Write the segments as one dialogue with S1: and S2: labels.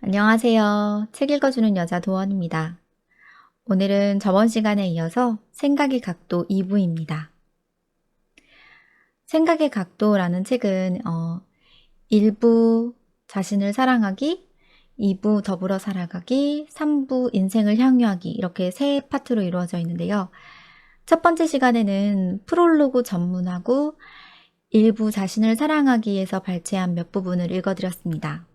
S1: 안녕하세요. 책 읽어주는 여자 도원입니다. 오늘은 저번 시간에 이어서 생각의 각도 2부입니다. 생각의 각도라는 책은 1부 자신을 사랑하기, 2부 더불어 살아가기, 3부 인생을 향유하기 이렇게 세 파트로 이루어져 있는데요. 첫 번째 시간에는 프롤로그 전문하고 1부 자신을 사랑하기에서 발췌한 몇 부분을 읽어드렸습니다.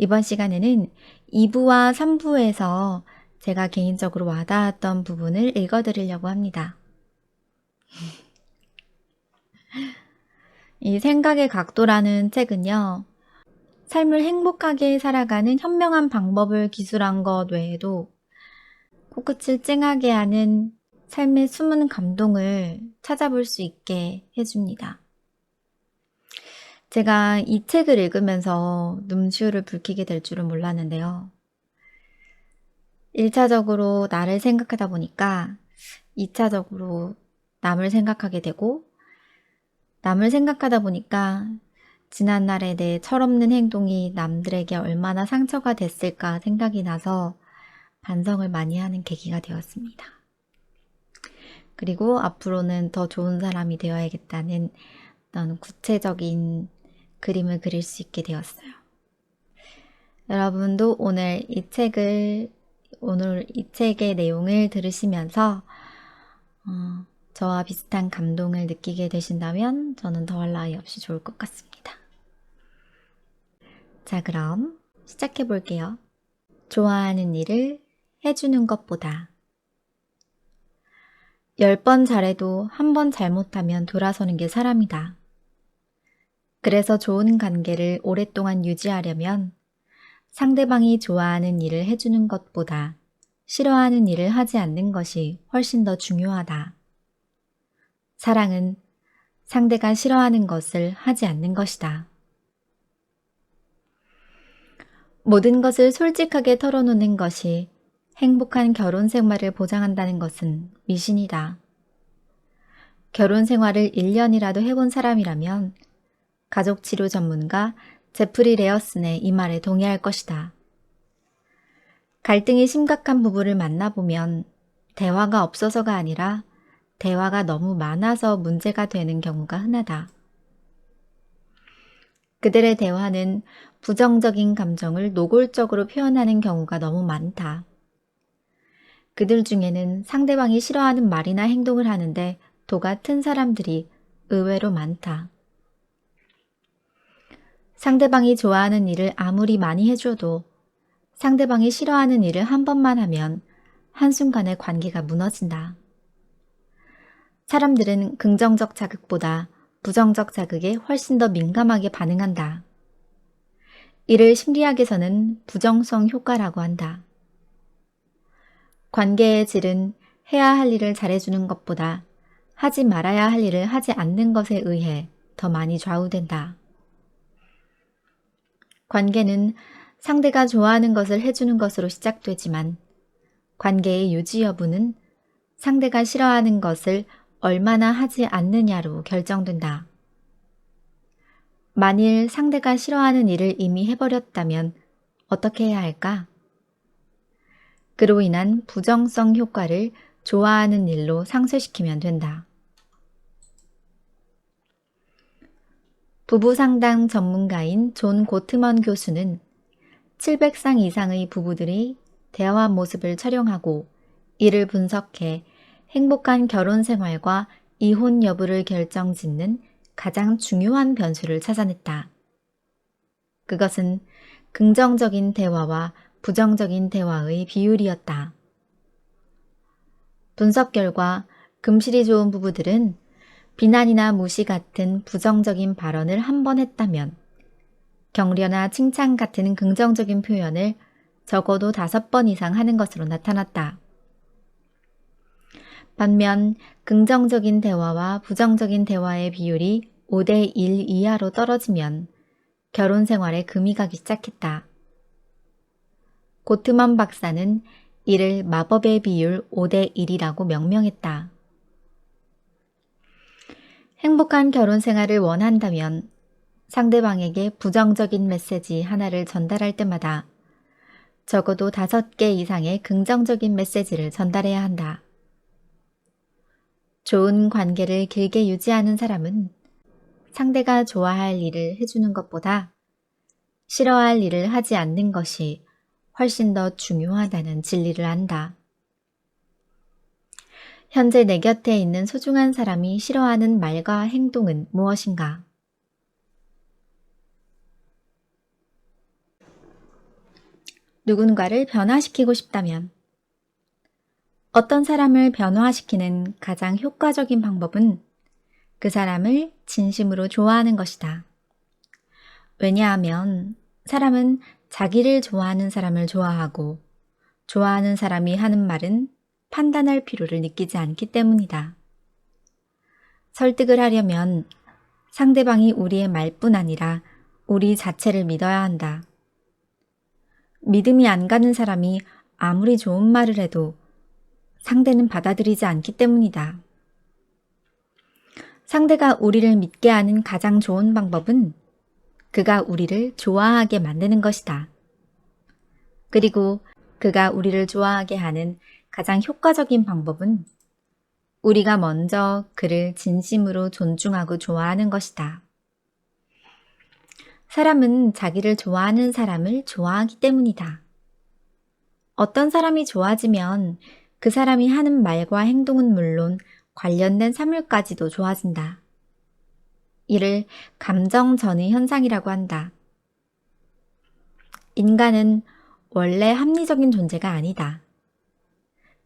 S1: 이번 시간에는 2부와 3부에서 제가 개인적으로 와닿았던 부분을 읽어드리려고 합니다. 이 생각의 각도라는 책은요, 삶을 행복하게 살아가는 현명한 방법을 기술한 것 외에도 코끝을 찡하게 하는 삶의 숨은 감동을 찾아볼 수 있게 해줍니다. 제가 이 책을 읽으면서 눈시울을 붉히게 될 줄은 몰랐는데요. 1차적으로 나를 생각하다 보니까 2차적으로 남을 생각하게 되고, 남을 생각하다 보니까 지난날의 내 철없는 행동이 남들에게 얼마나 상처가 됐을까 생각이 나서 반성을 많이 하는 계기가 되었습니다. 그리고 앞으로는 더 좋은 사람이 되어야겠다는 어떤 구체적인 그림을 그릴 수 있게 되었어요. 여러분도 오늘 이 책의 내용을 들으시면서 저와 비슷한 감동을 느끼게 되신다면 저는 더할 나위 없이 좋을 것 같습니다. 자, 그럼 시작해 볼게요. 좋아하는 일을 해주는 것보다 10번 잘해도 한 번 잘못하면 돌아서는 게 사람이다. 그래서 좋은 관계를 오랫동안 유지하려면 상대방이 좋아하는 일을 해주는 것보다 싫어하는 일을 하지 않는 것이 훨씬 더 중요하다. 사랑은 상대가 싫어하는 것을 하지 않는 것이다. 모든 것을 솔직하게 털어놓는 것이 행복한 결혼 생활을 보장한다는 것은 미신이다. 결혼 생활을 1년이라도 해본 사람이라면 가족치료 전문가 제프리 레어슨의 이 말에 동의할 것이다. 갈등이 심각한 부부를 만나보면 대화가 없어서가 아니라 대화가 너무 많아서 문제가 되는 경우가 흔하다. 그들의 대화는 부정적인 감정을 노골적으로 표현하는 경우가 너무 많다. 그들 중에는 상대방이 싫어하는 말이나 행동을 하는데 도 같은 사람들이 의외로 많다. 상대방이 좋아하는 일을 아무리 많이 해줘도 상대방이 싫어하는 일을 한 번만 하면 한순간에 관계가 무너진다. 사람들은 긍정적 자극보다 부정적 자극에 훨씬 더 민감하게 반응한다. 이를 심리학에서는 부정성 효과라고 한다. 관계의 질은 해야 할 일을 잘해주는 것보다 하지 말아야 할 일을 하지 않는 것에 의해 더 많이 좌우된다. 관계는 상대가 좋아하는 것을 해주는 것으로 시작되지만 관계의 유지 여부는 상대가 싫어하는 것을 얼마나 하지 않느냐로 결정된다. 만일 상대가 싫어하는 일을 이미 해버렸다면 어떻게 해야 할까? 그로 인한 부정성 효과를 좋아하는 일로 상쇄시키면 된다. 부부 상담 전문가인 존 고트먼 교수는 700상 이상의 부부들이 대화 모습을 촬영하고 이를 분석해 행복한 결혼 생활과 이혼 여부를 결정짓는 가장 중요한 변수를 찾아냈다. 그것은 긍정적인 대화와 부정적인 대화의 비율이었다. 분석 결과 금실이 좋은 부부들은 비난이나 무시 같은 부정적인 발언을 한 번 했다면 격려나 칭찬 같은 긍정적인 표현을 적어도 5번 이상 하는 것으로 나타났다. 반면 긍정적인 대화와 부정적인 대화의 비율이 5대 1 이하로 떨어지면 결혼 생활에 금이 가기 시작했다. 고트먼 박사는 이를 마법의 비율 5대 1이라고 명명했다. 행복한 결혼 생활을 원한다면 상대방에게 부정적인 메시지 하나를 전달할 때마다 적어도 5개 이상의 긍정적인 메시지를 전달해야 한다. 좋은 관계를 길게 유지하는 사람은 상대가 좋아할 일을 해주는 것보다 싫어할 일을 하지 않는 것이 훨씬 더 중요하다는 진리를 안다. 현재 내 곁에 있는 소중한 사람이 싫어하는 말과 행동은 무엇인가? 누군가를 변화시키고 싶다면 어떤 사람을 변화시키는 가장 효과적인 방법은 그 사람을 진심으로 좋아하는 것이다. 왜냐하면 사람은 자기를 좋아하는 사람을 좋아하고 좋아하는 사람이 하는 말은 판단할 필요를 느끼지 않기 때문이다. 설득을 하려면 상대방이 우리의 말뿐 아니라 우리 자체를 믿어야 한다. 믿음이 안 가는 사람이 아무리 좋은 말을 해도 상대는 받아들이지 않기 때문이다. 상대가 우리를 믿게 하는 가장 좋은 방법은 그가 우리를 좋아하게 만드는 것이다. 그리고 그가 우리를 좋아하게 하는 가장 효과적인 방법은 우리가 먼저 그를 진심으로 존중하고 좋아하는 것이다. 사람은 자기를 좋아하는 사람을 좋아하기 때문이다. 어떤 사람이 좋아지면 그 사람이 하는 말과 행동은 물론 관련된 사물까지도 좋아진다. 이를 감정 전이 현상이라고 한다. 인간은 원래 합리적인 존재가 아니다.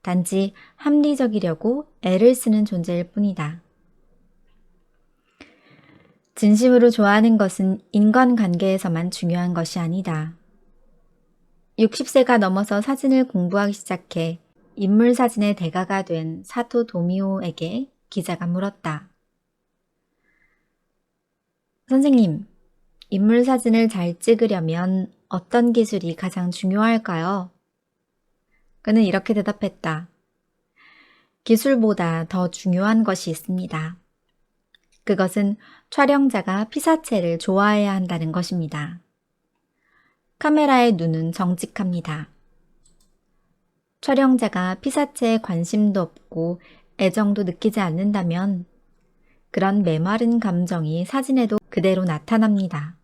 S1: 단지 합리적이려고 애를 쓰는 존재일 뿐이다. 진심으로 좋아하는 것은 인간관계에서만 중요한 것이 아니다. 60세가 넘어서 사진을 공부하기 시작해 인물 사진의 대가가 된 사토 도미오에게 기자가 물었다. 선생님, 인물 사진을 잘 찍으려면 어떤 기술이 가장 중요할까요? 그는 이렇게 대답했다. 기술보다 더 중요한 것이 있습니다. 그것은 촬영자가 피사체를 좋아해야 한다는 것입니다. 카메라의 눈은 정직합니다. 촬영자가 피사체에 관심도 없고 애정도 느끼지 않는다면 그런 메마른 감정이 사진에도 그대로 나타납니다.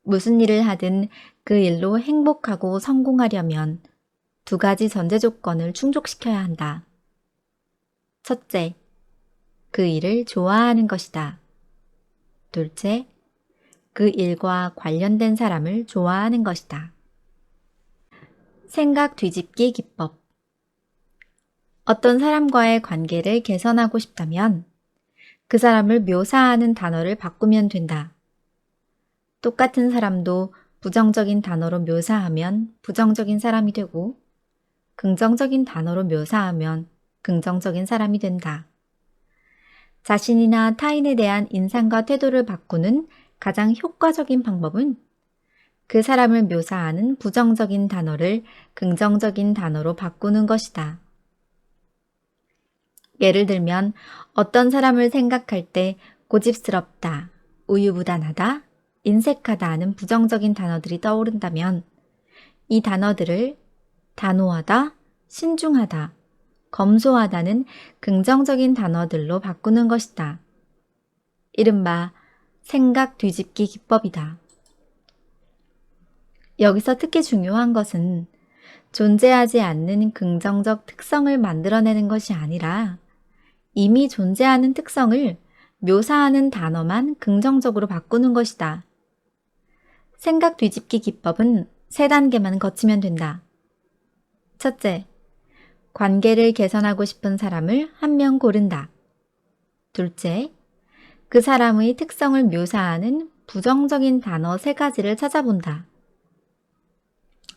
S1: 무슨 일을 하든 그 일로 행복하고 성공하려면 2가지 전제 조건을 충족시켜야 한다. 첫째, 그 일을 좋아하는 것이다. 둘째, 그 일과 관련된 사람을 좋아하는 것이다. 생각 뒤집기 기법. 어떤 사람과의 관계를 개선하고 싶다면 그 사람을 묘사하는 단어를 바꾸면 된다. 똑같은 사람도 부정적인 단어로 묘사하면 부정적인 사람이 되고 긍정적인 단어로 묘사하면 긍정적인 사람이 된다. 자신이나 타인에 대한 인상과 태도를 바꾸는 가장 효과적인 방법은 그 사람을 묘사하는 부정적인 단어를 긍정적인 단어로 바꾸는 것이다. 예를 들면 어떤 사람을 생각할 때 고집스럽다, 우유부단하다, 인색하다 하는 부정적인 단어들이 떠오른다면 이 단어들을 단호하다, 신중하다, 검소하다는 긍정적인 단어들로 바꾸는 것이다. 이른바 생각 뒤집기 기법이다. 여기서 특히 중요한 것은 존재하지 않는 긍정적 특성을 만들어내는 것이 아니라 이미 존재하는 특성을 묘사하는 단어만 긍정적으로 바꾸는 것이다. 생각 뒤집기 기법은 3단계만 거치면 된다. 첫째, 관계를 개선하고 싶은 사람을 1명 고른다. 둘째, 그 사람의 특성을 묘사하는 부정적인 단어 3가지를 찾아본다.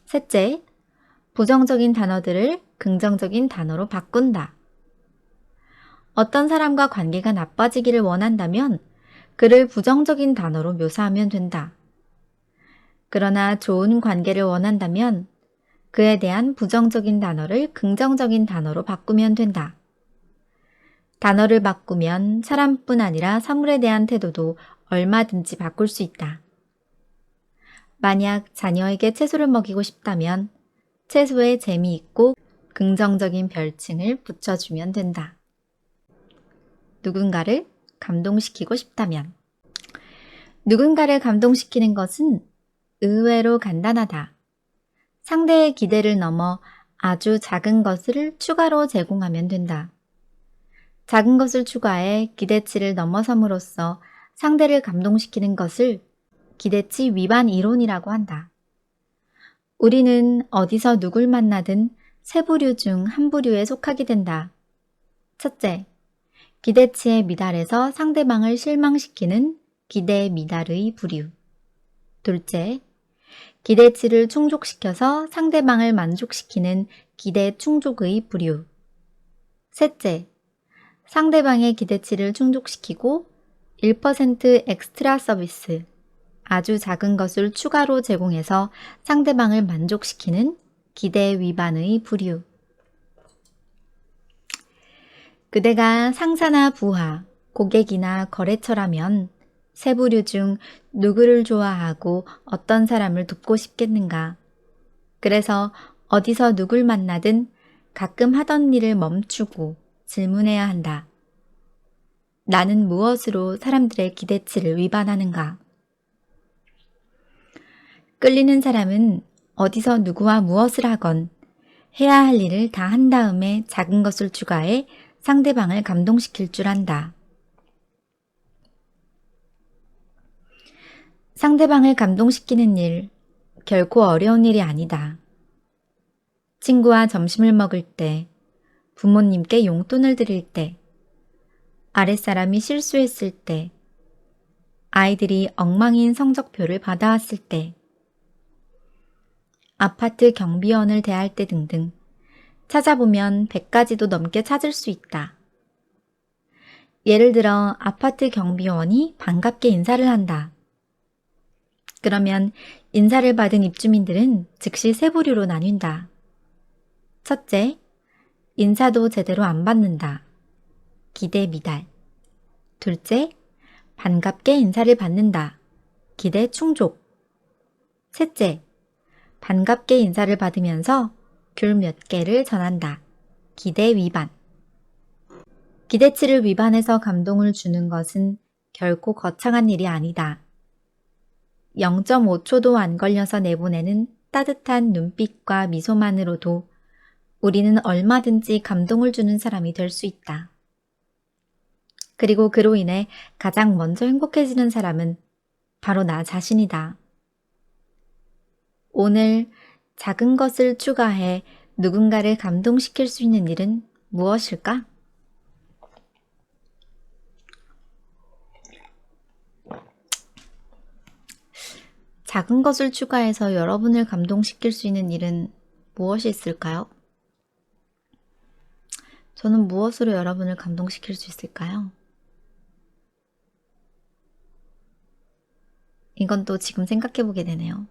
S1: 셋째, 부정적인 단어들을 긍정적인 단어로 바꾼다. 어떤 사람과 관계가 나빠지기를 원한다면 그를 부정적인 단어로 묘사하면 된다. 그러나 좋은 관계를 원한다면 그에 대한 부정적인 단어를 긍정적인 단어로 바꾸면 된다. 단어를 바꾸면 사람뿐 아니라 사물에 대한 태도도 얼마든지 바꿀 수 있다. 만약 자녀에게 채소를 먹이고 싶다면 채소에 재미있고 긍정적인 별칭을 붙여주면 된다. 누군가를 감동시키고 싶다면 누군가를 감동시키는 것은 의외로 간단하다. 상대의 기대를 넘어 아주 작은 것을 추가로 제공하면 된다. 작은 것을 추가해 기대치를 넘어섬으로써 상대를 감동시키는 것을 기대치 위반 이론이라고 한다. 우리는 어디서 누굴 만나든 세 부류 중 한 부류에 속하게 된다. 첫째, 기대치에 미달해서 상대방을 실망시키는 기대 미달의 부류. 둘째, 기대치를 충족시켜서 상대방을 만족시키는 기대 충족의 부류. 셋째, 상대방의 기대치를 충족시키고 1% 엑스트라 서비스, 아주 작은 것을 추가로 제공해서 상대방을 만족시키는 기대 위반의 부류. 그대가 상사나 부하, 고객이나 거래처라면 세 부류 중 누구를 좋아하고 어떤 사람을 돕고 싶겠는가? 그래서 어디서 누굴 만나든 가끔 하던 일을 멈추고 질문해야 한다. 나는 무엇으로 사람들의 기대치를 위반하는가? 끌리는 사람은 어디서 누구와 무엇을 하건 해야 할 일을 다 한 다음에 작은 것을 추가해 상대방을 감동시킬 줄 안다. 상대방을 감동시키는 일, 결코 어려운 일이 아니다. 친구와 점심을 먹을 때, 부모님께 용돈을 드릴 때, 아랫사람이 실수했을 때, 아이들이 엉망인 성적표를 받아왔을 때, 아파트 경비원을 대할 때 등등 찾아보면 100가지도 넘게 찾을 수 있다. 예를 들어 아파트 경비원이 반갑게 인사를 한다. 그러면 인사를 받은 입주민들은 즉시 세 부류로 나뉜다. 첫째, 인사도 제대로 안 받는다. 기대 미달. 둘째, 반갑게 인사를 받는다. 기대 충족. 셋째, 반갑게 인사를 받으면서 귤 몇 개를 전한다. 기대 위반. 기대치를 위반해서 감동을 주는 것은 결코 거창한 일이 아니다. 0.5초도 안 걸려서 내보내는 따뜻한 눈빛과 미소만으로도 우리는 얼마든지 감동을 주는 사람이 될 수 있다. 그리고 그로 인해 가장 먼저 행복해지는 사람은 바로 나 자신이다. 오늘 작은 것을 추가해 누군가를 감동시킬 수 있는 일은 무엇일까? 작은 것을 추가해서 여러분을 감동시킬 수 있는 일은 무엇이 있을까요? 저는 무엇으로 여러분을 감동시킬 수 있을까요? 이건 또 지금 생각해보게 되네요.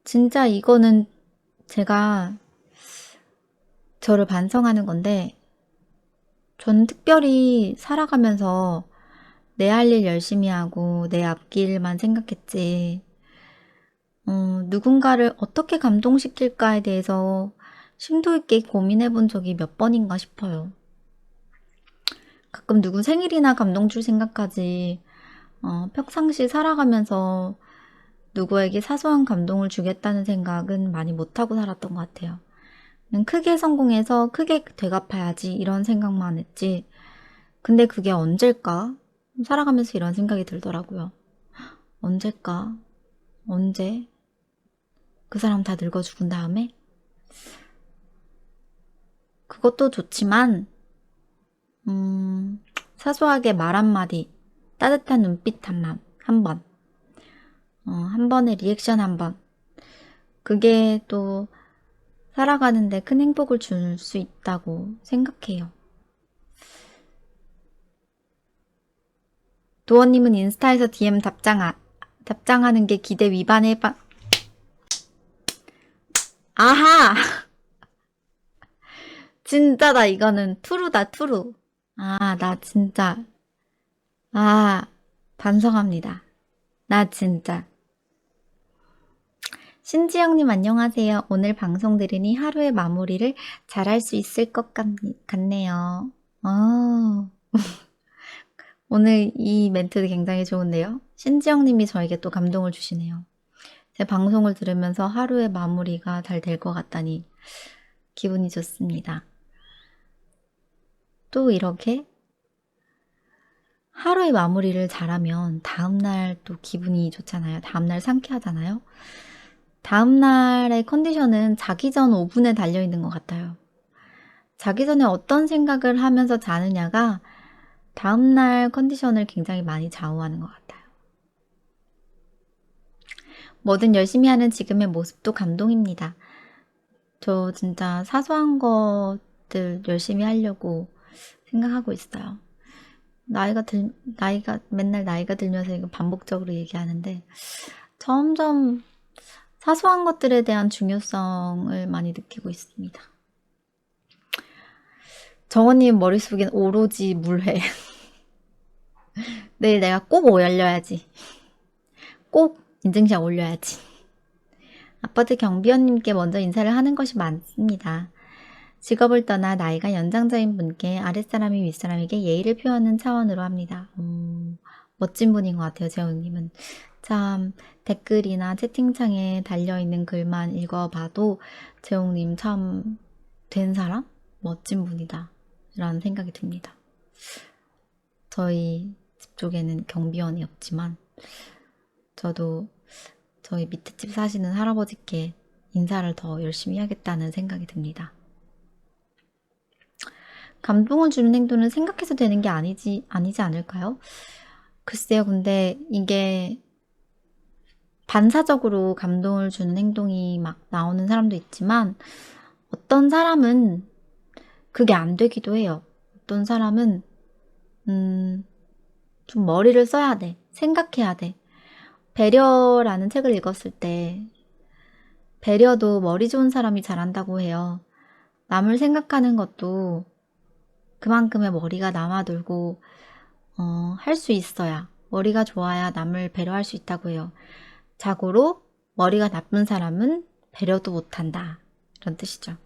S1: 진짜 이거는 제가 저를 반성하는 건데, 저는 특별히 살아가면서 내 할 일 열심히 하고 내 앞길만 생각했지, 누군가를 어떻게 감동시킬까에 대해서 심도 있게 고민해 본 적이 몇 번인가 싶어요. 가끔 누구 생일이나 감동 줄 생각하지, 평상시 살아가면서 누구에게 사소한 감동을 주겠다는 생각은 많이 못하고 살았던 것 같아요. 그냥 크게 성공해서 크게 되갚아야지 이런 생각만 했지. 근데 그게 언제일까? 살아가면서 이런 생각이 들더라고요. 언제일까? 언제? 그 사람 다 늙어 죽은 다음에? 그것도 좋지만 사소하게 말 한마디, 따뜻한 눈빛 한 번, 한 번의 리액션 한 번, 그게 또 살아가는데 큰 행복을 줄 수 있다고 생각해요. 도원님은 인스타에서 DM 답장 답장하는 게 기대 위반에 아하! 진짜다, 이거는. 투루다, 투루. 아, 나 진짜. 아, 반성합니다. 나 진짜. 신지영님 안녕하세요. 오늘 방송 들으니 하루의 마무리를 잘할 수 있을 것 같네요. 아, 오늘 이 멘트 굉장히 좋은데요. 신지영님이 저에게 또 감동을 주시네요. 제 방송을 들으면서 하루의 마무리가 잘 될 것 같다니 기분이 좋습니다. 또 이렇게 하루의 마무리를 잘하면 다음날 또 기분이 좋잖아요. 다음날 상쾌하잖아요. 다음날의 컨디션은 자기 전 5분에 달려있는 것 같아요. 자기 전에 어떤 생각을 하면서 자느냐가 다음날 컨디션을 굉장히 많이 좌우하는 것 같아요. 뭐든 열심히 하는 지금의 모습도 감동입니다. 저 진짜 사소한 것들 열심히 하려고 생각하고 있어요. 맨날 나이가 들면서 이거 반복적으로 얘기하는데 점점 사소한 것들에 대한 중요성을 많이 느끼고 있습니다. 정원님 머릿속엔 오로지 물회. 내일 내가 꼭 올려야지. 꼭 인증샷 올려야지. 아파트 경비원님께 먼저 인사를 하는 것이 많습니다. 직업을 떠나 나이가 연장자인 분께 아랫사람이 윗사람에게 예의를 표하는 차원으로 합니다. 멋진 분인 것 같아요, 재훈님은. 참 댓글이나 채팅창에 달려있는 글만 읽어봐도 재홍님 참 된 사람? 멋진 분이다 라는 생각이 듭니다. 저희 집 쪽에는 경비원이 없지만 저도 저희 밑에 집 사시는 할아버지께 인사를 더 열심히 해야겠다는 생각이 듭니다. 감동을 주는 행동은 생각해서 되는 게 아니지 않을까요? 글쎄요, 근데 이게 반사적으로 감동을 주는 행동이 막 나오는 사람도 있지만 어떤 사람은 그게 안 되기도 해요. 어떤 사람은 좀 머리를 써야 돼. 생각해야 돼. 배려라는 책을 읽었을 때 배려도 머리 좋은 사람이 잘한다고 해요. 남을 생각하는 것도 그만큼의 머리가 남아돌고 할 수 있어야, 머리가 좋아야 남을 배려할 수 있다고 해요. 자고로 머리가 나쁜 사람은 배려도 못한다. 이런 뜻이죠.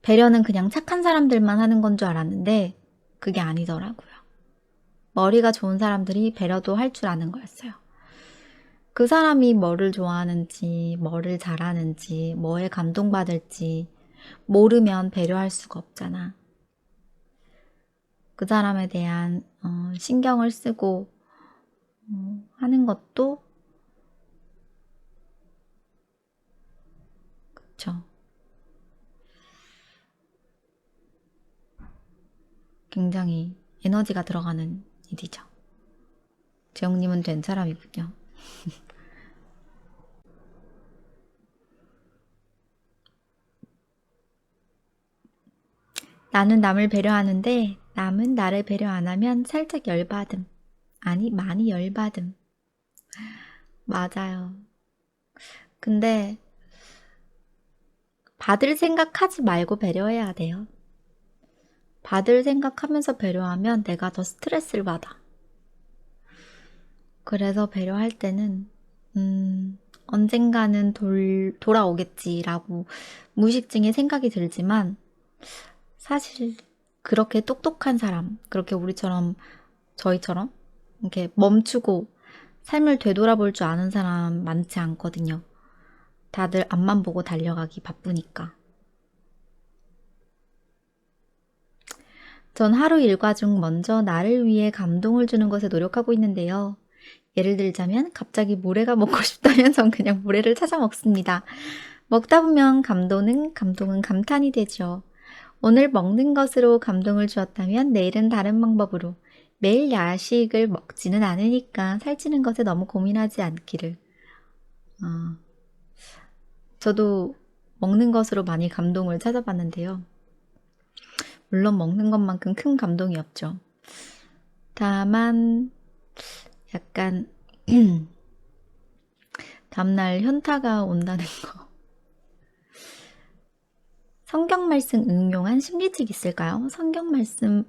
S1: 배려는 그냥 착한 사람들만 하는 건 줄 알았는데 그게 아니더라고요. 머리가 좋은 사람들이 배려도 할 줄 아는 거였어요. 그 사람이 뭐를 좋아하는지, 뭐를 잘하는지, 뭐에 감동받을지 모르면 배려할 수가 없잖아. 그 사람에 대한 신경을 쓰고 하는 것도 그쵸. 굉장히 에너지가 들어가는 일이죠. 재영님은 된 사람이군요. 나는 남을 배려하는데 남은 나를 배려 안 하면 살짝 열받음. 아니, 많이 열받음. 맞아요. 근데 받을 생각하지 말고 배려해야 돼요. 받을 생각하면서 배려하면 내가 더 스트레스를 받아. 그래서 배려할 때는 언젠가는 돌아오겠지라고 무의식중에 생각이 들지만 사실 그렇게 똑똑한 사람, 그렇게 저희처럼 이렇게 멈추고 삶을 되돌아볼 줄 아는 사람 많지 않거든요. 다들 앞만 보고 달려가기 바쁘니까. 전 하루 일과 중 먼저 나를 위해 감동을 주는 것에 노력하고 있는데요. 예를 들자면 갑자기 모래가 먹고 싶다면 전 그냥 모래를 찾아 먹습니다. 먹다 보면 감동은 감탄이 되죠. 오늘 먹는 것으로 감동을 주었다면 내일은 다른 방법으로. 매일 야식을 먹지는 않으니까 살찌는 것에 너무 고민하지 않기를. 저도 먹는 것으로 많이 감동을 찾아봤는데요. 물론 먹는 것만큼 큰 감동이 없죠. 다만 약간 다음날 현타가 온다는 거. 성경 말씀 응용한 심리책 있을까요? 성경 말씀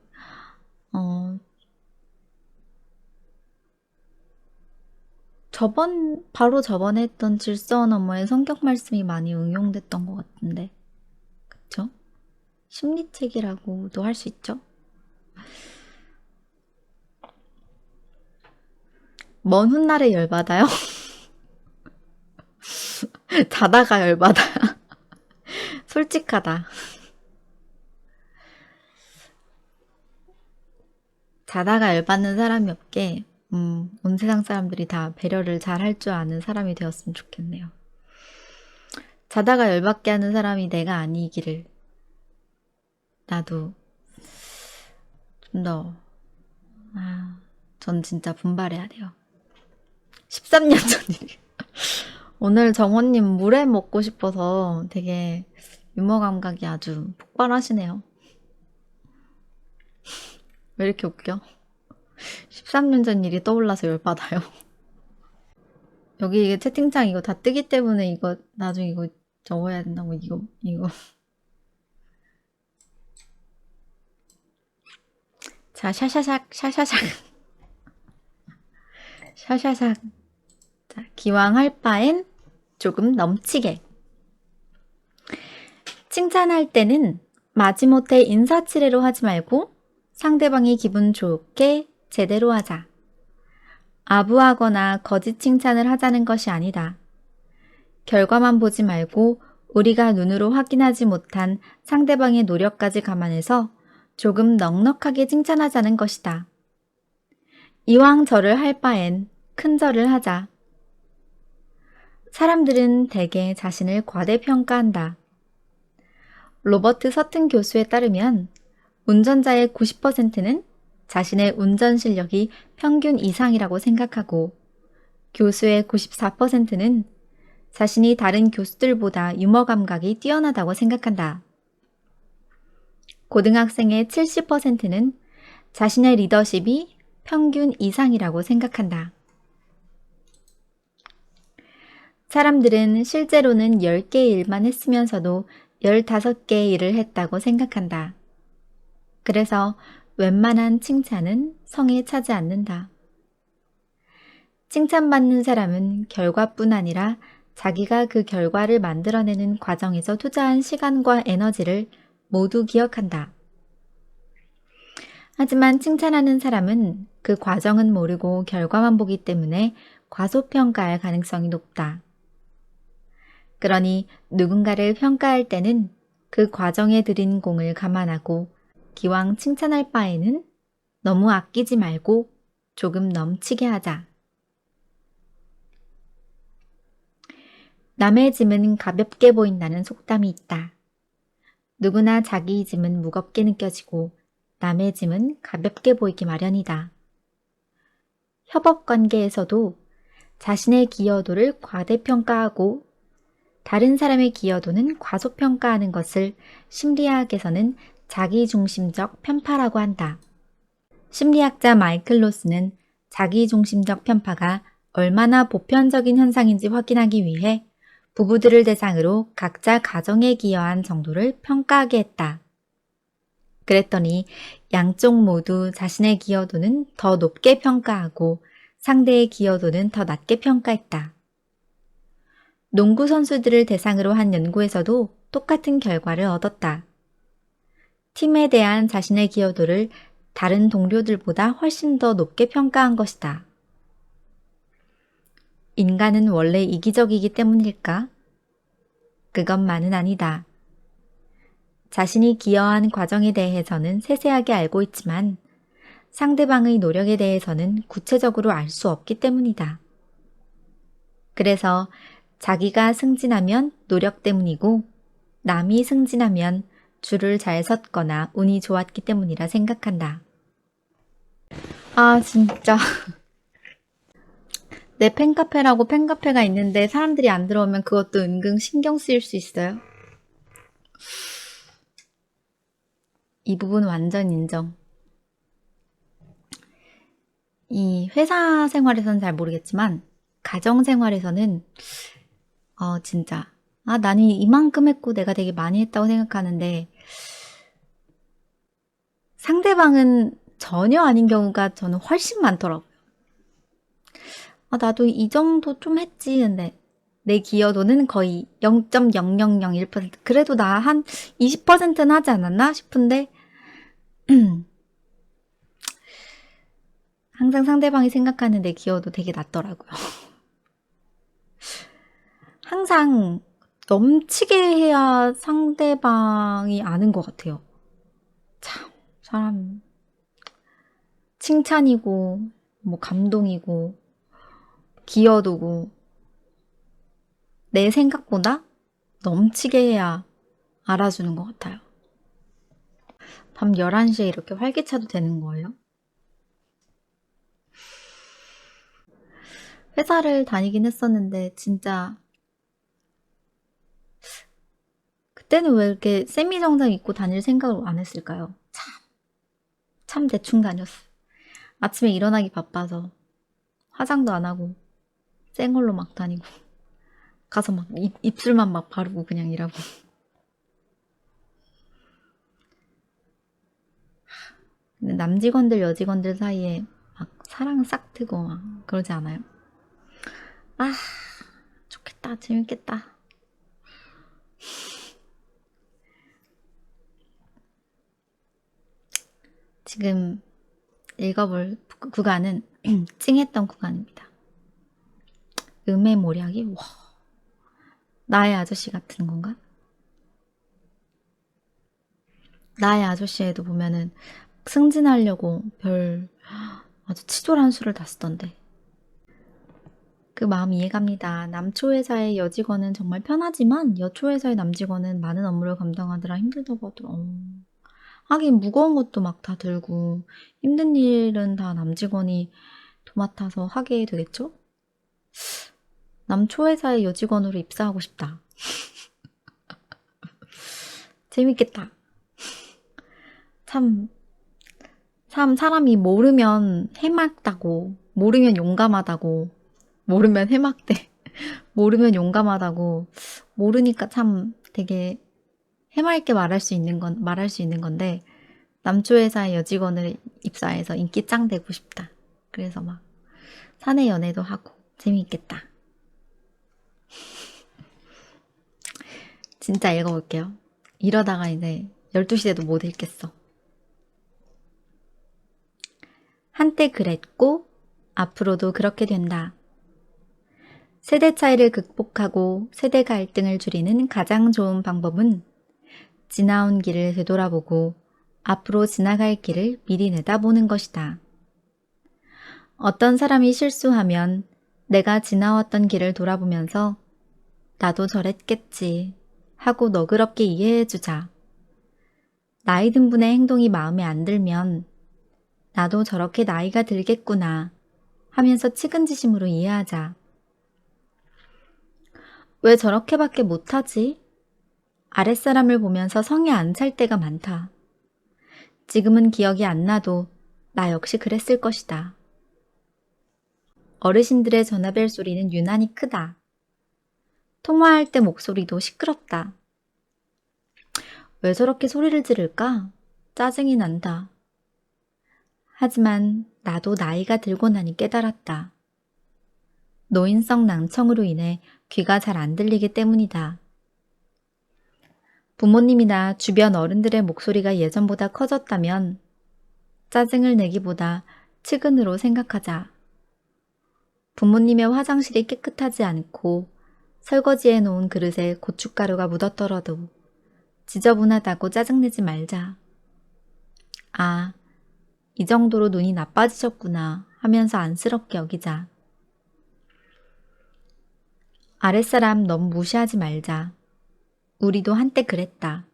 S1: 바로 저번에 했던 질서 너머에 성경 말씀이 많이 응용됐던 것 같은데, 그쵸? 심리책이라고도 할 수 있죠? 먼 훗날에 열받아요? 자다가 열받아요. 솔직하다. 자다가 열받는 사람이 없게 온 세상 사람들이 다 배려를 잘 할 줄 아는 사람이 되었으면 좋겠네요. 자다가 열받게 하는 사람이 내가 아니기를 나도 좀 더 전 진짜 분발해야 돼요. 13년 전 일. 오늘 정원님 물회 먹고 싶어서 되게 유머 감각이 아주 폭발하시네요. 왜 이렇게 웃겨? 13년 전 일이 떠올라서 열받아요. 여기 이게 채팅창 이거 다 뜨기 때문에 이거 나중에 이거 적어야 된다고 이거 자 샤샤샥 샤샤샥 자 기왕 할 바엔 조금 넘치게 칭찬할 때는 마지못해 인사치레로 하지 말고 상대방이 기분 좋게 제대로 하자. 아부하거나 거짓 칭찬을 하자는 것이 아니다. 결과만 보지 말고 우리가 눈으로 확인하지 못한 상대방의 노력까지 감안해서 조금 넉넉하게 칭찬하자는 것이다. 이왕 절을 할 바엔 큰 절을 하자. 사람들은 대개 자신을 과대평가한다. 로버트 서튼 교수에 따르면 운전자의 90%는 자신의 운전 실력이 평균 이상이라고 생각하고 교수의 94%는 자신이 다른 교수들보다 유머 감각이 뛰어나다고 생각한다. 고등학생의 70%는 자신의 리더십이 평균 이상이라고 생각한다. 사람들은 실제로는 10개의 일만 했으면서도 15개의 일을 했다고 생각한다. 그래서 웬만한 칭찬은 성에 차지 않는다. 칭찬받는 사람은 결과뿐 아니라 자기가 그 결과를 만들어내는 과정에서 투자한 시간과 에너지를 모두 기억한다. 하지만 칭찬하는 사람은 그 과정은 모르고 결과만 보기 때문에 과소평가할 가능성이 높다. 그러니 누군가를 평가할 때는 그 과정에 들인 공을 감안하고 기왕 칭찬할 바에는 너무 아끼지 말고 조금 넘치게 하자. 남의 짐은 가볍게 보인다는 속담이 있다. 누구나 자기 짐은 무겁게 느껴지고 남의 짐은 가볍게 보이기 마련이다. 협업 관계에서도 자신의 기여도를 과대평가하고 다른 사람의 기여도는 과소평가하는 것을 심리학에서는 자기중심적 편파라고 한다. 심리학자 마이클 로스는 자기중심적 편파가 얼마나 보편적인 현상인지 확인하기 위해 부부들을 대상으로 각자 가정에 기여한 정도를 평가하게 했다. 그랬더니 양쪽 모두 자신의 기여도는 더 높게 평가하고 상대의 기여도는 더 낮게 평가했다. 농구 선수들을 대상으로 한 연구에서도 똑같은 결과를 얻었다. 팀에 대한 자신의 기여도를 다른 동료들보다 훨씬 더 높게 평가한 것이다. 인간은 원래 이기적이기 때문일까? 그것만은 아니다. 자신이 기여한 과정에 대해서는 세세하게 알고 있지만 상대방의 노력에 대해서는 구체적으로 알 수 없기 때문이다. 그래서 자기가 승진하면 노력 때문이고 남이 승진하면 줄을 잘 섰거나 운이 좋았기 때문이라 생각한다. 아 진짜 내 팬카페라고 팬카페가 있는데 사람들이 안 들어오면 그것도 은근 신경 쓰일 수 있어요. 이 부분 완전 인정. 이 회사 생활에서는 잘 모르겠지만 가정 생활에서는 진짜 나는 이만큼 했고 내가 되게 많이 했다고 생각하는데 상대방은 전혀 아닌 경우가 저는 훨씬 많더라고요. 나도 이 정도 좀 했지. 근데 내 기여도는 거의 0.0001%. 그래도 나 한 20%는 하지 않았나 싶은데 항상 상대방이 생각하는 내 기여도 되게 낮더라고요. 항상 넘치게 해야 상대방이 아는 것 같아요. 참, 사람 칭찬이고 뭐 감동이고 기여도고 내 생각보다 넘치게 해야 알아주는 것 같아요. 밤 11시에 이렇게 활기차도 되는 거예요? 회사를 다니긴 했었는데 진짜 그때는 왜 이렇게 세미정장 입고 다닐 생각을 안 했을까요? 참 대충 다녔어. 아침에 일어나기 바빠서 화장도 안 하고 생얼로 막 다니고 가서 막 입술만 막 바르고 그냥 일하고. 근데 남직원들 여직원들 사이에 막 사랑 싹 트고 막 그러지 않아요? 아, 좋겠다. 재밌겠다. 지금 읽어볼 구간은 찡했던 구간입니다. 음의 모략이 와, 나의 아저씨 같은 건가? 나의 아저씨에도 보면은 승진하려고 별 아주 치졸한 수를 다 쓰던데. 그 마음 이해갑니다. 남초 회사의 여직원은 정말 편하지만 여초 회사의 남직원은 많은 업무를 감당하느라 힘들다고 하더라. 하긴 무거운 것도 막 다 들고 힘든 일은 다 남직원이 도맡아서 하게 되겠죠? 남초 회사의 여직원으로 입사하고 싶다. 재밌겠다. 참 사람이 모르면 해맑다고, 모르면 용감하다고, 모르면 해맑대, 모르면 용감하다고, 모르니까 참 되게 해맑게 말할 수 있는 건데, 남초 회사의 여직원을 입사해서 인기 짱 되고 싶다. 그래서 막 사내 연애도 하고 재미있겠다. 진짜 읽어볼게요. 이러다가 이제 12시 돼도 못 읽겠어. 한때 그랬고 앞으로도 그렇게 된다. 세대 차이를 극복하고 세대 갈등을 줄이는 가장 좋은 방법은 지나온 길을 되돌아보고 앞으로 지나갈 길을 미리 내다보는 것이다. 어떤 사람이 실수하면 내가 지나왔던 길을 돌아보면서 나도 저랬겠지 하고 너그럽게 이해해주자. 나이 든 분의 행동이 마음에 안 들면 나도 저렇게 나이가 들겠구나 하면서 측은지심으로 이해하자. 왜 저렇게밖에 못하지? 아랫사람을 보면서 성에 안 찰 때가 많다. 지금은 기억이 안 나도 나 역시 그랬을 것이다. 어르신들의 전화벨 소리는 유난히 크다. 통화할 때 목소리도 시끄럽다. 왜 저렇게 소리를 지를까? 짜증이 난다. 하지만 나도 나이가 들고 나니 깨달았다. 노인성 낭청으로 인해 귀가 잘 안 들리기 때문이다. 부모님이나 주변 어른들의 목소리가 예전보다 커졌다면 짜증을 내기보다 측은으로 생각하자. 부모님의 화장실이 깨끗하지 않고 설거지해 놓은 그릇에 고춧가루가 묻었더라도 지저분하다고 짜증내지 말자. 아, 이 정도로 눈이 나빠지셨구나 하면서 안쓰럽게 여기자. 아랫사람 너무 무시하지 말자. 우리도 한때 그랬다.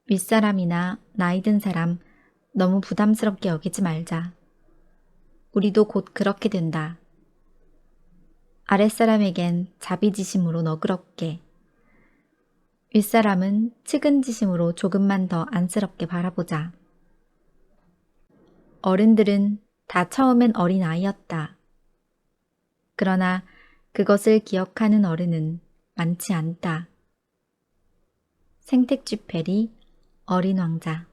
S1: 윗사람이나 나이 든 사람 너무 부담스럽게 여기지 말자. 우리도 곧 그렇게 된다. 아랫사람에겐 자비지심으로 너그럽게, 윗사람은 측은지심으로 조금만 더 안쓰럽게 바라보자. 어른들은 다 처음엔 어린아이였다. 그러나 그것을 기억하는 어른은 많지 않다. 생텍쥐페리 어린 왕자.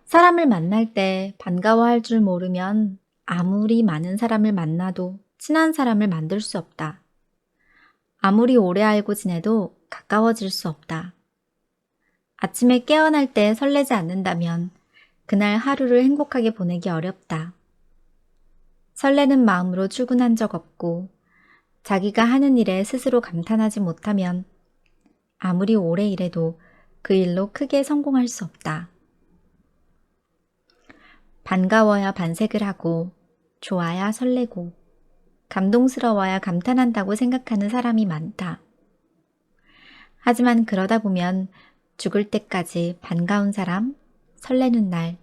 S1: 사람을 만날 때 반가워할 줄 모르면 아무리 많은 사람을 만나도 친한 사람을 만들 수 없다. 아무리 오래 알고 지내도 가까워질 수 없다. 아침에 깨어날 때 설레지 않는다면 그날 하루를 행복하게 보내기 어렵다. 설레는 마음으로 출근한 적 없고 자기가 하는 일에 스스로 감탄하지 못하면 아무리 오래 일해도 그 일로 크게 성공할 수 없다. 반가워야 반색을 하고 좋아야 설레고 감동스러워야 감탄한다고 생각하는 사람이 많다. 하지만 그러다 보면 죽을 때까지 반가운 사람, 설레는 날,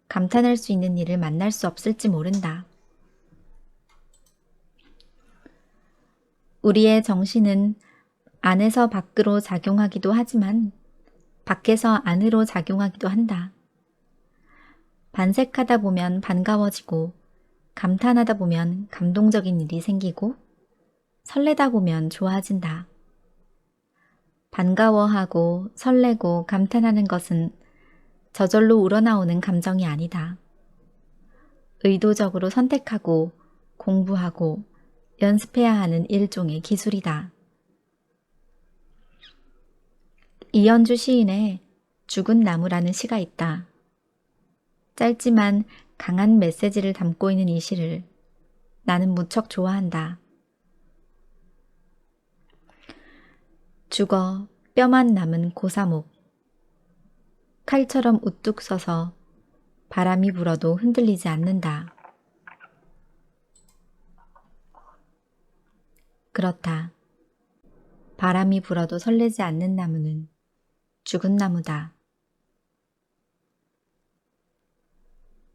S1: 감탄할 수 있는 일을 만날 수 없을지 모른다. 우리의 정신은 안에서 밖으로 작용하기도 하지만 밖에서 안으로 작용하기도 한다. 반색하다 보면 반가워지고 감탄하다 보면 감동적인 일이 생기고 설레다 보면 좋아진다. 반가워하고 설레고 감탄하는 것은 저절로 우러나오는 감정이 아니다. 의도적으로 선택하고 공부하고 연습해야 하는 일종의 기술이다. 이연주 시인의 죽은 나무라는 시가 있다. 짧지만 강한 메시지를 담고 있는 이 시를 나는 무척 좋아한다. 죽어 뼈만 남은 고사목. 칼처럼 우뚝 서서 바람이 불어도 흔들리지 않는다. 그렇다. 바람이 불어도 설레지 않는 나무는 죽은 나무다.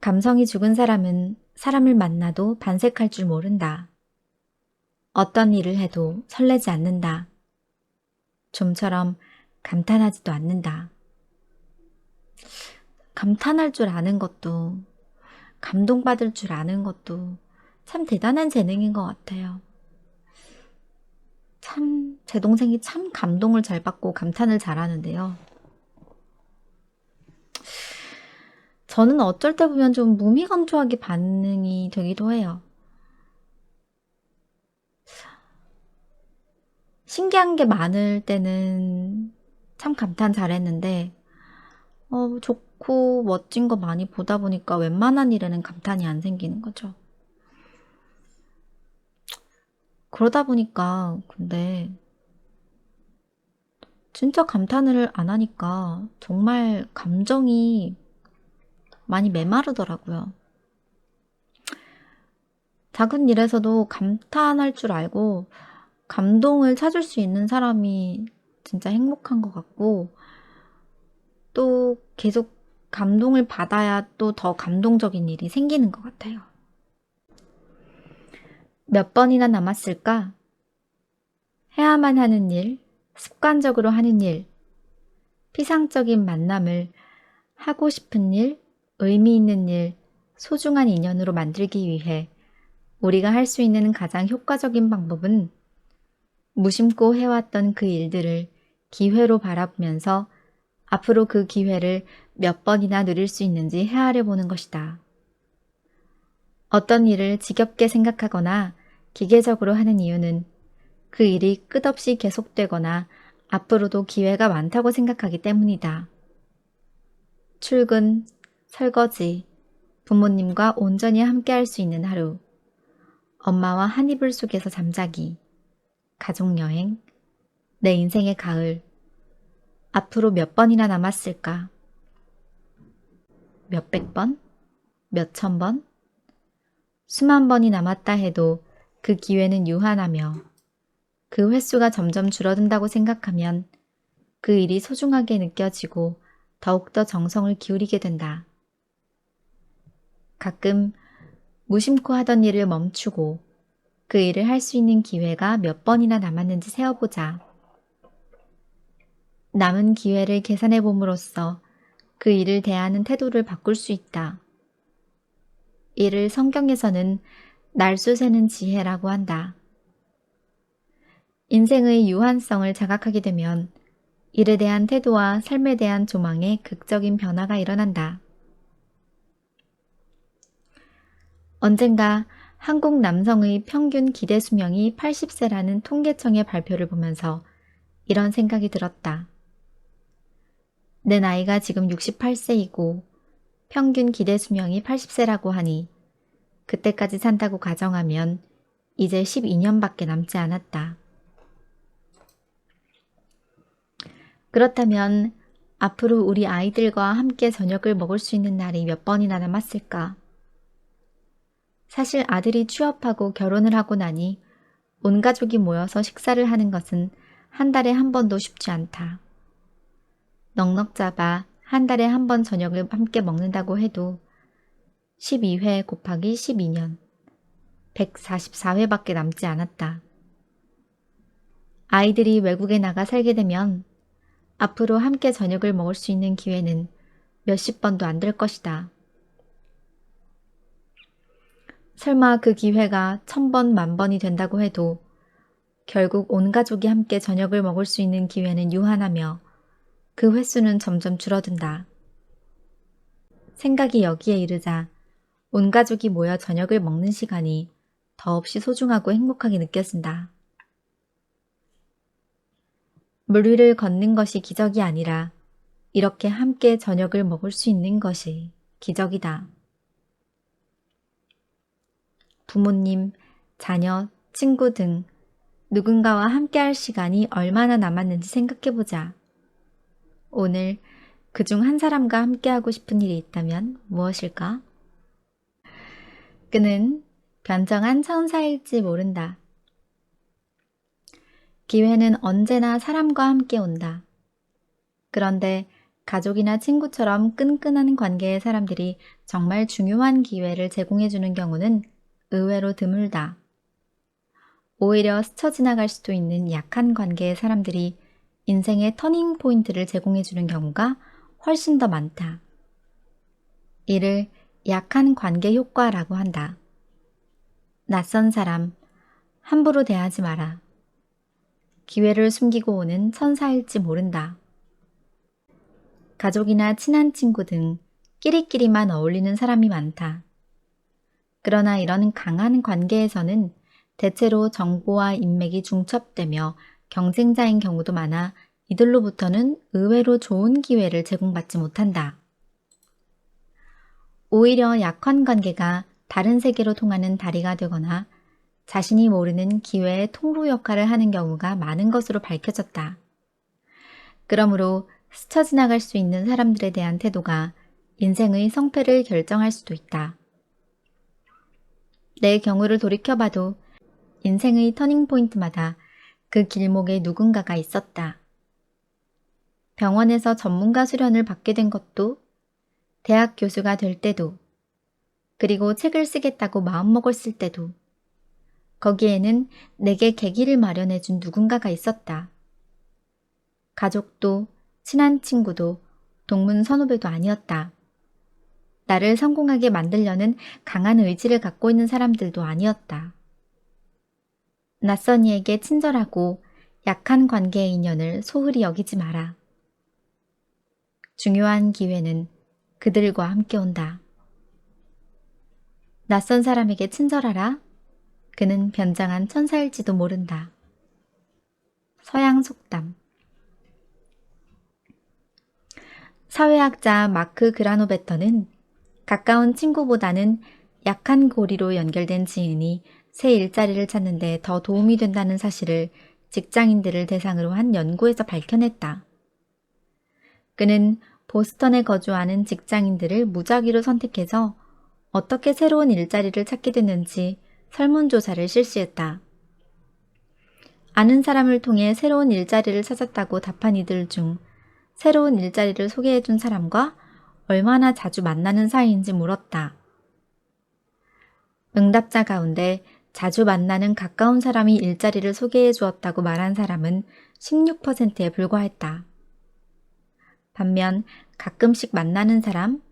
S1: 감성이 죽은 사람은 사람을 만나도 반색할 줄 모른다. 어떤 일을 해도 설레지 않는다. 좀처럼 감탄하지도 않는다. 감탄할 줄 아는 것도, 감동받을 줄 아는 것도 참 대단한 재능인 것 같아요. 참, 제 동생이 참 감동을 잘 받고 감탄을 잘 하는데요. 저는 어쩔 때 보면 좀 무미건조하게 반응이 되기도 해요. 신기한 게 많을 때는 참 감탄 잘했는데 좋고 멋진 거 많이 보다 보니까 웬만한 일에는 감탄이 안 생기는 거죠. 그러다 보니까 근데 진짜 감탄을 안 하니까 정말 감정이 많이 메마르더라고요. 작은 일에서도 감탄할 줄 알고 감동을 찾을 수 있는 사람이 진짜 행복한 것 같고 또 계속 감동을 받아야 또 더 감동적인 일이 생기는 것 같아요. 몇 번이나 남았을까? 해야만 하는 일, 습관적으로 하는 일, 피상적인 만남을 하고 싶은 일, 의미 있는 일, 소중한 인연으로 만들기 위해 우리가 할 수 있는 가장 효과적인 방법은 무심코 해왔던 그 일들을 기회로 바라보면서 앞으로 그 기회를 몇 번이나 누릴 수 있는지 헤아려 보는 것이다. 어떤 일을 지겹게 생각하거나 기계적으로 하는 이유는 그 일이 끝없이 계속되거나 앞으로도 기회가 많다고 생각하기 때문이다. 출근, 설거지, 부모님과 온전히 함께할 수 있는 하루, 엄마와 한 이불 속에서 잠자기, 가족여행, 내 인생의 가을, 앞으로 몇 번이나 남았을까? 몇백 번? 몇천 번? 수만 번이 남았다 해도 그 기회는 유한하며 그 횟수가 점점 줄어든다고 생각하면 그 일이 소중하게 느껴지고 더욱더 정성을 기울이게 된다. 가끔 무심코 하던 일을 멈추고 그 일을 할 수 있는 기회가 몇 번이나 남았는지 세어보자. 남은 기회를 계산해 봄으로써 그 일을 대하는 태도를 바꿀 수 있다. 이를 성경에서는 날수 세는 지혜라고 한다. 인생의 유한성을 자각하게 되면 일에 대한 태도와 삶에 대한 조망에 극적인 변화가 일어난다. 언젠가 한국 남성의 평균 기대 수명이 80세라는 통계청의 발표를 보면서 이런 생각이 들었다. 내 나이가 지금 68세이고 평균 기대 수명이 80세라고 하니 그때까지 산다고 가정하면 이제 12년밖에 남지 않았다. 그렇다면 앞으로 우리 아이들과 함께 저녁을 먹을 수 있는 날이 몇 번이나 남았을까? 사실 아들이 취업하고 결혼을 하고 나니 온 가족이 모여서 식사를 하는 것은 한 달에 한 번도 쉽지 않다. 넉넉 잡아 한 달에 한 번 저녁을 함께 먹는다고 해도 12회 곱하기 12년, 144회밖에 남지 않았다. 아이들이 외국에 나가 살게 되면 앞으로 함께 저녁을 먹을 수 있는 기회는 몇십 번도 안 될 것이다. 설마 그 기회가 1000번, 10,000번이 된다고 해도 결국 온 가족이 함께 저녁을 먹을 수 있는 기회는 유한하며 그 횟수는 점점 줄어든다. 생각이 여기에 이르자 온 가족이 모여 저녁을 먹는 시간이 더없이 소중하고 행복하게 느껴진다. 물 위를 걷는 것이 기적이 아니라 이렇게 함께 저녁을 먹을 수 있는 것이 기적이다. 부모님, 자녀, 친구 등 누군가와 함께할 시간이 얼마나 남았는지 생각해보자. 오늘 그중 한 사람과 함께하고 싶은 일이 있다면 무엇일까? 그는 변정한 천사일지 모른다. 기회는 언제나 사람과 함께 온다. 그런데 가족이나 친구처럼 끈끈한 관계의 사람들이 정말 중요한 기회를 제공해주는 경우는 의외로 드물다. 오히려 스쳐 지나갈 수도 있는 약한 관계의 사람들이 인생의 터닝 포인트를 제공해주는 경우가 훨씬 더 많다. 이를 약한 관계 효과라고 한다. 낯선 사람, 함부로 대하지 마라. 기회를 숨기고 오는 천사일지 모른다. 가족이나 친한 친구 등 끼리끼리만 어울리는 사람이 많다. 그러나 이런 강한 관계에서는 대체로 정보와 인맥이 중첩되며 경쟁자인 경우도 많아 이들로부터는 의외로 좋은 기회를 제공받지 못한다. 오히려 약한 관계가 다른 세계로 통하는 다리가 되거나 자신이 모르는 기회의 통로 역할을 하는 경우가 많은 것으로 밝혀졌다. 그러므로 스쳐 지나갈 수 있는 사람들에 대한 태도가 인생의 성패를 결정할 수도 있다. 내 경우를 돌이켜봐도 인생의 터닝포인트마다 그 길목에 누군가가 있었다. 병원에서 전문가 수련을 받게 된 것도, 대학 교수가 될 때도, 그리고 책을 쓰겠다고 마음먹었을 때도 거기에는 내게 계기를 마련해준 누군가가 있었다. 가족도, 친한 친구도, 동문 선후배도 아니었다. 나를 성공하게 만들려는 강한 의지를 갖고 있는 사람들도 아니었다. 낯선 이에게 친절하고 약한 관계의 인연을 소홀히 여기지 마라. 중요한 기회는 그들과 함께 온다. 낯선 사람에게 친절하라. 그는 변장한 천사일지도 모른다. 서양 속담. 사회학자 마크 그라노베터는 가까운 친구보다는 약한 고리로 연결된 지인이 새 일자리를 찾는 데 더 도움이 된다는 사실을 직장인들을 대상으로 한 연구에서 밝혀냈다. 그는 보스턴에 거주하는 직장인들을 무작위로 선택해서 어떻게 새로운 일자리를 찾게 됐는지 설문조사를 실시했다. 아는 사람을 통해 새로운 일자리를 찾았다고 답한 이들 중 새로운 일자리를 소개해준 사람과 얼마나 자주 만나는 사이인지 물었다. 응답자 가운데 자주 만나는 가까운 사람이 일자리를 소개해 주었다고 말한 사람은 16%에 불과했다. 반면 가끔씩 만나는 사람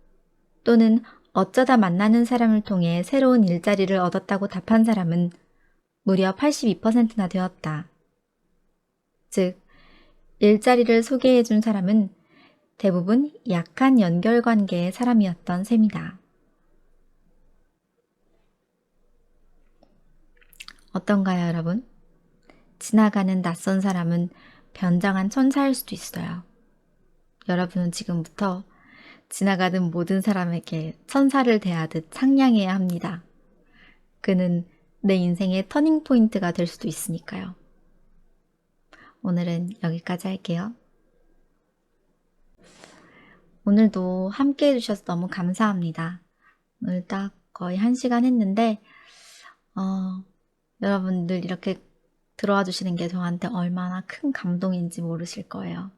S1: 또는 어쩌다 만나는 사람을 통해 새로운 일자리를 얻었다고 답한 사람은 무려 82%나 되었다. 즉, 일자리를 소개해준 사람은 대부분 약한 연결관계의 사람이었던 셈이다. 어떤가요, 여러분? 지나가는 낯선 사람은 변장한 천사일 수도 있어요. 여러분은 지금부터 지나가는 모든 사람에게 천사를 대하듯 상냥해야 합니다. 그는 내 인생의 터닝포인트가 될 수도 있으니까요. 오늘은 여기까지 할게요. 오늘도 함께 해주셔서 너무 감사합니다. 오늘 딱 거의 1시간 했는데 여러분들 이렇게 들어와 주시는 게 저한테 얼마나 큰 감동인지 모르실 거예요.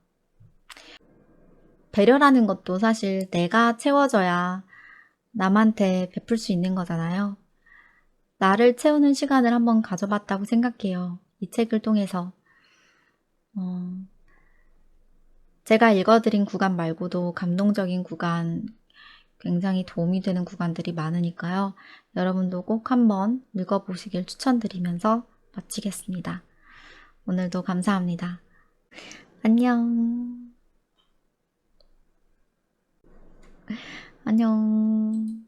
S1: 배려라는 것도 사실 내가 채워져야 남한테 베풀 수 있는 거잖아요. 나를 채우는 시간을 한번 가져봤다고 생각해요. 이 책을 통해서. 제가 읽어드린 구간 말고도 감동적인 구간, 굉장히 도움이 되는 구간들이 많으니까요. 여러분도 꼭 한번 읽어보시길 추천드리면서 마치겠습니다. 오늘도 감사합니다. 안녕. 안녕.